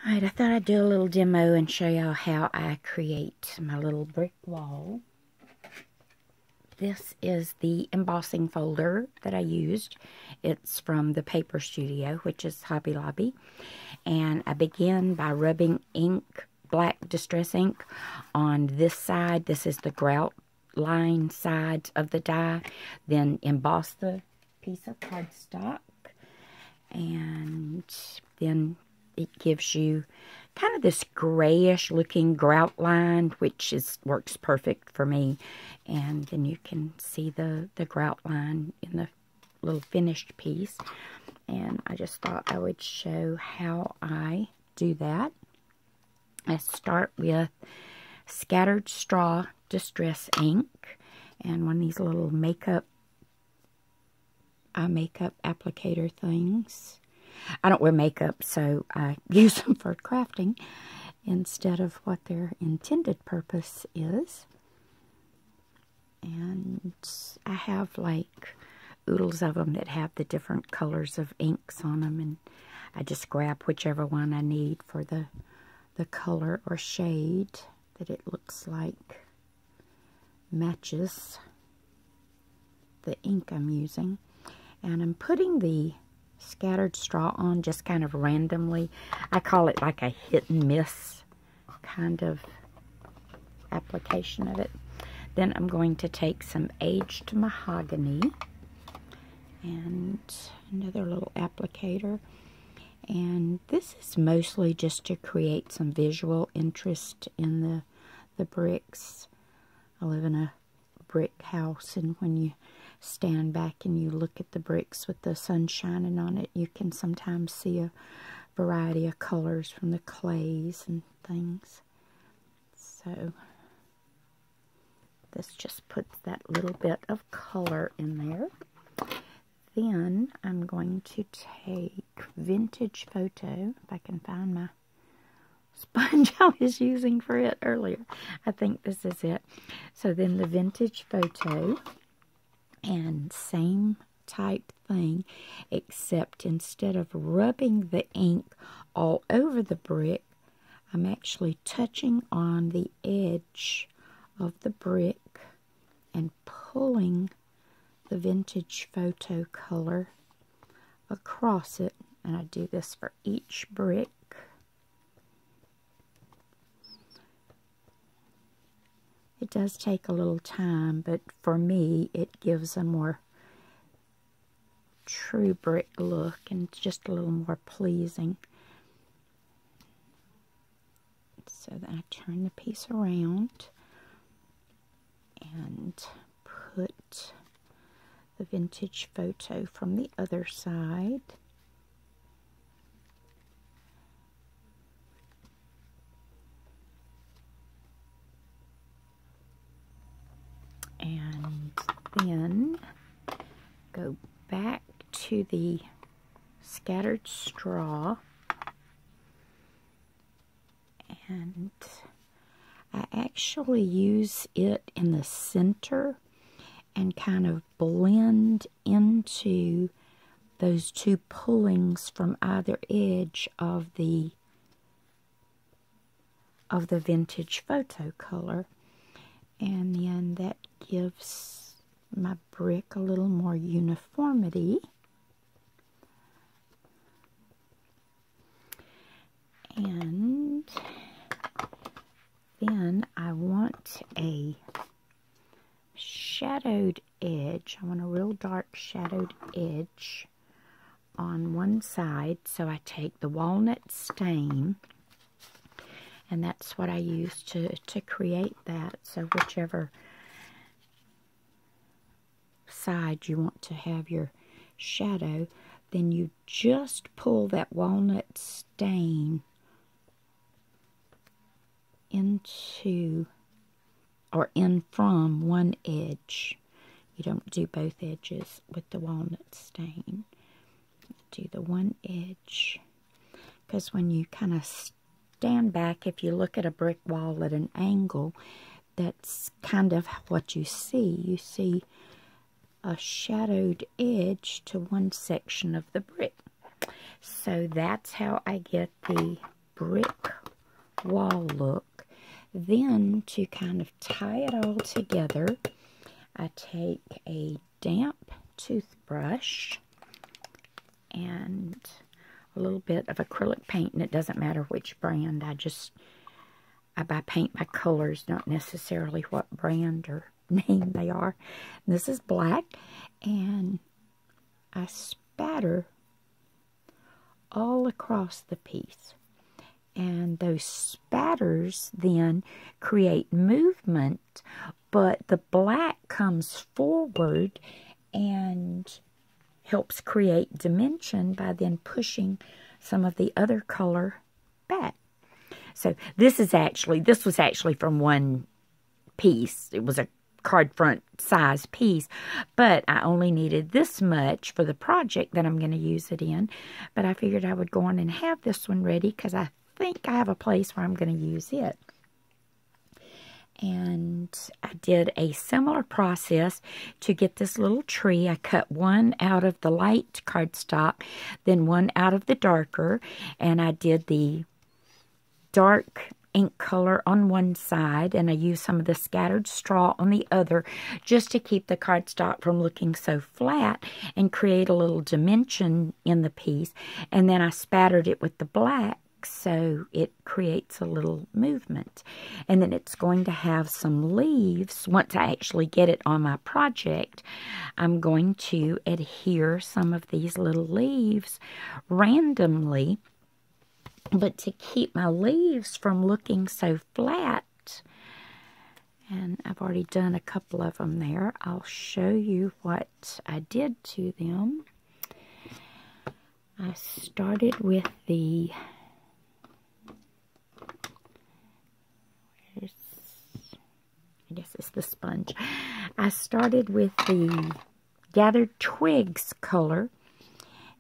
Alright, I thought I'd do a little demo and show y'all how I create my little brick wall. This is the embossing folder that I used. It's from the Paper Studio, which is Hobby Lobby. And I begin by rubbing ink, black distress ink, on this side. This is the grout line side of the die. Then emboss the piece of cardstock. And then it gives you kind of this grayish looking grout line, which works perfect for me. And then you can see the grout line in the little finished piece. And I just thought I would show how I do that. I start with scattered straw distress ink and one of these little makeup applicator things. I don't wear makeup, so I use them for crafting instead of what their intended purpose is. And I have like oodles of them that have the different colors of inks on them, and I just grab whichever one I need for the color or shade that it looks like matches the ink I'm using. And I'm putting the scattered straw on just kind of randomly. I call it like a hit and miss kind of application of it. Then I'm going to take some aged mahogany and another little applicator. And this is mostly just to create some visual interest in the bricks. I live in a brick house, and when you stand back and you look at the bricks with the sun shining on it, you can sometimes see a variety of colors from the clays and things. So this just puts that little bit of color in there. Then I'm going to take Vintage Photo, if I can find my sponge I was using for it earlier. I think this is it. So then the Vintage Photo, and same type thing, except instead of rubbing the ink all over the brick, I'm actually touching on the edge of the brick and pulling the Vintage Photo color across it. And I do this for each brick. It does take a little time, but for me, it gives a more true brick look and just a little more pleasing. So then I turn the piece around and put the Vintage Photo from the other side. And then go back to the scattered straw, and I actually use it in the center and kind of blend into those two pullings from either edge of the Vintage Photo color. And then that gives my brick a little more uniformity. And then I want a shadowed edge. I want a real dark shadowed edge on one side. So I take the walnut stain, and that's what I use to create that. So whichever side you want to have your shadow, then you just pull that walnut stain into or in from one edge. You don't do both edges with the walnut stain. Do the one edge, because when you kind of stand back, if you look at a brick wall at an angle, that's kind of what you see. You see a shadowed edge to one section of the brick. So that's how I get the brick wall look. Then, to kind of tie it all together, I take a damp toothbrush and a little bit of acrylic paint, and it doesn't matter which brand. I buy paint by colors, not necessarily what brand or name they are. And this is black, and I spatter all across the piece. And those spatters then create movement, but the black comes forward and helps create dimension by then pushing some of the other color back. So this was actually from one piece. It was a card front size piece, but I only needed this much for the project that I'm going to use it in. But I figured I would go on and have this one ready because I think I have a place where I'm going to use it. And I did a similar process to get this little tree. I cut one out of the light cardstock, then one out of the darker, and I did the dark ink color on one side, and I used some of the scattered straw on the other just to keep the cardstock from looking so flat and create a little dimension in the piece. And then I spattered it with the black so it creates a little movement. And then it's going to have some leaves. Once I actually get it on my project, I'm going to adhere some of these little leaves randomly. But to keep my leaves from looking so flat, and I've already done a couple of them there, I'll show you what I did to them. I started with the, I guess it's the sponge. I started with the gathered twigs color.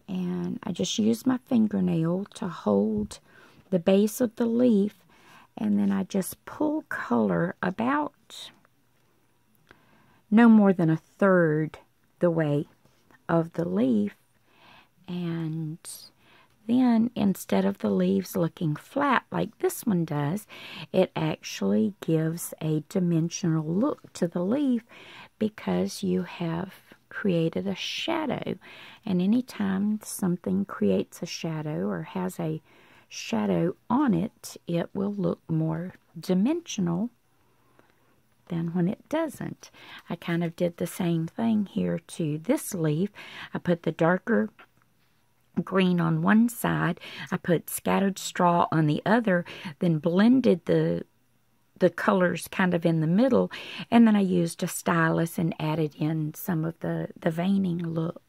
And I just use my fingernail to hold the base of the leaf, and then I just pull color about no more than a third the way of the leaf. And then instead of the leaves looking flat like this one does, it actually gives a dimensional look to the leaf because you have created a shadow. And anytime something creates a shadow or has a shadow on it, it will look more dimensional than when it doesn't. I kind of did the same thing here to this leaf. I put the darker green on one side, I put scattered straw on the other, then blended the colors kind of in the middle, and then I used a stylus and added in some of the veining look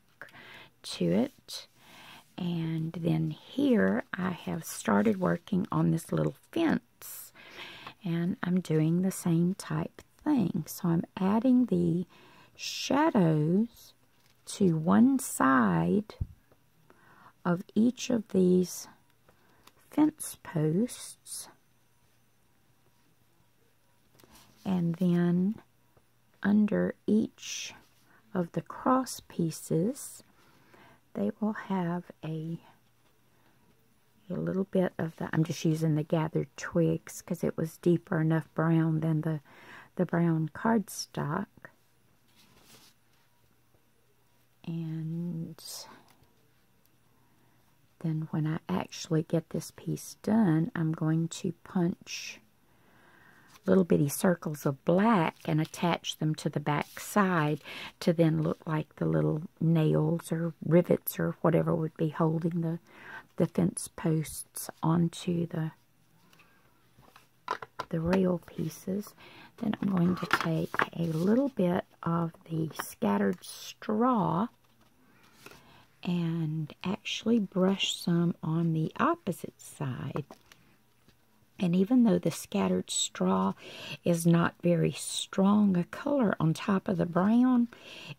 to it. And then here I have started working on this little fence, and I'm doing the same type thing. So I'm adding the shadows to one side of each of these fence posts, and then under each of the cross pieces they will have a little bit of the, I'm just using the gathered twigs because it was deeper enough brown than the brown cardstock. And then when I actually get this piece done, I'm going to punch little bitty circles of black and attach them to the back side to then look like the little nails or rivets or whatever would be holding the fence posts onto the rail pieces. Then I'm going to take a little bit of the scattered straw and actually brush some on the opposite side. And even though the scattered straw is not very strong a color on top of the brown,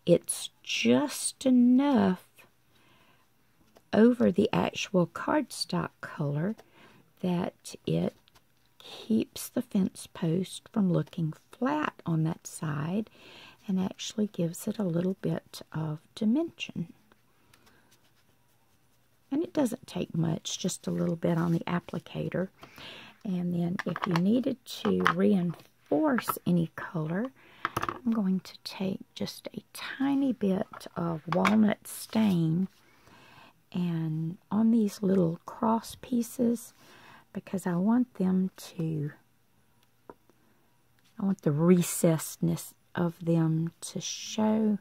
it's just enough over the actual cardstock color that it keeps the fence post from looking flat on that side and actually gives it a little bit of dimension. And it doesn't take much, just a little bit on the applicator. And then if you needed to reinforce any color, I'm going to take just a tiny bit of walnut stain and on these little cross pieces, because I want them to, I want the recessedness of them to show.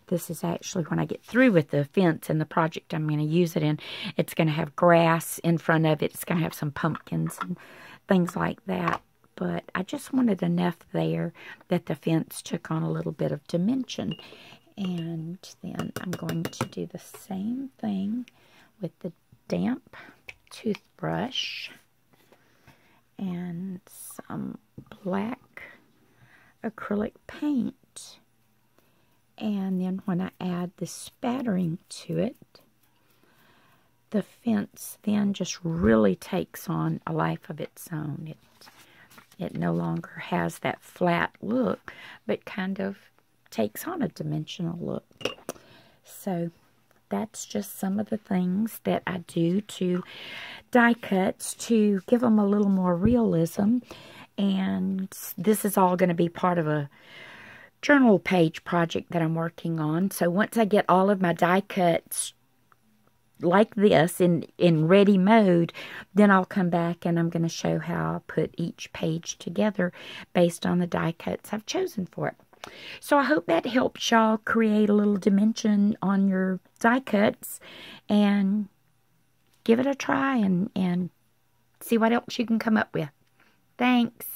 This is actually when I get through with the fence and the project I'm going to use it in. It's going to have grass in front of it. It's going to have some pumpkins and things like that. But I just wanted enough there that the fence took on a little bit of dimension. And then I'm going to do the same thing with the damp toothbrush and some black acrylic paint. And then when I add the spattering to it, the fence then just really takes on a life of its own. It no longer has that flat look, but kind of takes on a dimensional look. So that's just some of the things that I do to die cuts to give them a little more realism. And this is all going to be part of a journal page project that I'm working on. So once I get all of my die cuts like this in ready mode, then I'll come back and I'm going to show how I put each page together based on the die cuts I've chosen for it. So I hope that helps y'all create a little dimension on your die cuts, and give it a try and see what else you can come up with. Thanks.